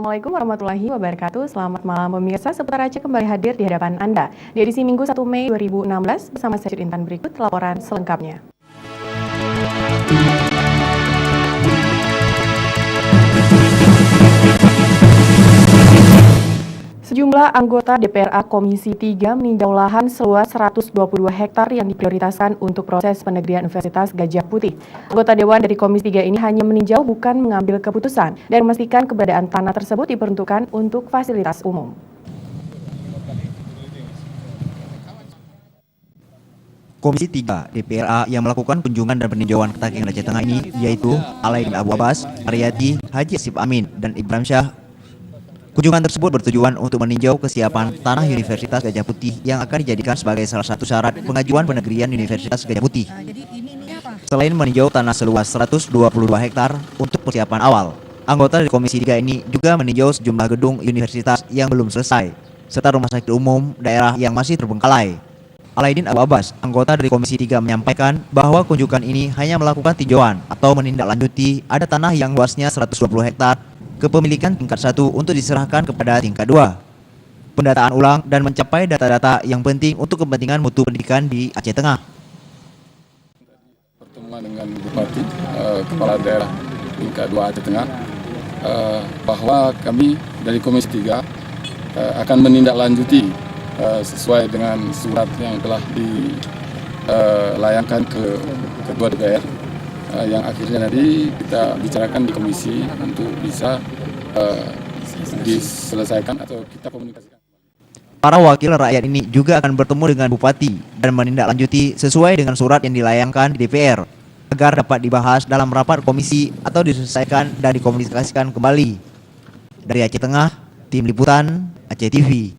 Assalamualaikum warahmatullahi wabarakatuh. Selamat malam pemirsa, seputar Aceh kembali hadir di hadapan Anda di edisi Minggu 1 Mei 2016 bersama saya Intan. Berikut laporan selengkapnya. Sejumlah anggota DPRA Komisi 3 meninjau lahan seluas 122 hektar yang diprioritaskan untuk proses penegrian Universitas Gajah Putih. Anggota Dewan dari Komisi 3 ini hanya meninjau, bukan mengambil keputusan, dan memastikan keberadaan tanah tersebut diperuntukkan untuk fasilitas umum. Komisi 3 DPRA yang melakukan kunjungan dan peninjauan ke Takengon Aceh Tengah ini yaitu Alaidin Abu Abbas, Aryadi, Haji Asif Amin, dan Ibrahim Syah. Kunjungan tersebut bertujuan untuk meninjau kesiapan tanah Universitas Gajah Putih yang akan dijadikan sebagai salah satu syarat pengajuan penegrian Universitas Gajah Putih. Selain meninjau tanah seluas 122 hektar untuk persiapan awal, anggota dari Komisi 3 ini juga meninjau sejumlah gedung universitas yang belum selesai, serta rumah sakit umum daerah yang masih terbengkalai. Alaidin Abu Abbas, anggota dari Komisi 3 menyampaikan bahwa kunjungan ini hanya melakukan tinjauan atau menindaklanjuti ada tanah yang luasnya 120 hektar kepemilikan tingkat 1 untuk diserahkan kepada tingkat 2. Pendataan ulang dan mencapai data-data yang penting untuk kepentingan mutu pendidikan di Aceh Tengah. Pertemuan dengan Bupati, Kepala Daerah tingkat 2 Aceh Tengah, bahwa kami dari Komisi 3 akan menindaklanjuti sesuai dengan surat yang telah dilayangkan ke Ketua DPR, yang akhirnya nanti kita bicarakan di komisi untuk bisa diselesaikan atau kita komunikasikan. Para wakil rakyat ini juga akan bertemu dengan Bupati dan menindaklanjuti sesuai dengan surat yang dilayangkan di DPR agar dapat dibahas dalam rapat komisi atau diselesaikan dan dikomunikasikan kembali. Dari Aceh Tengah, Tim Liputan Aceh TV.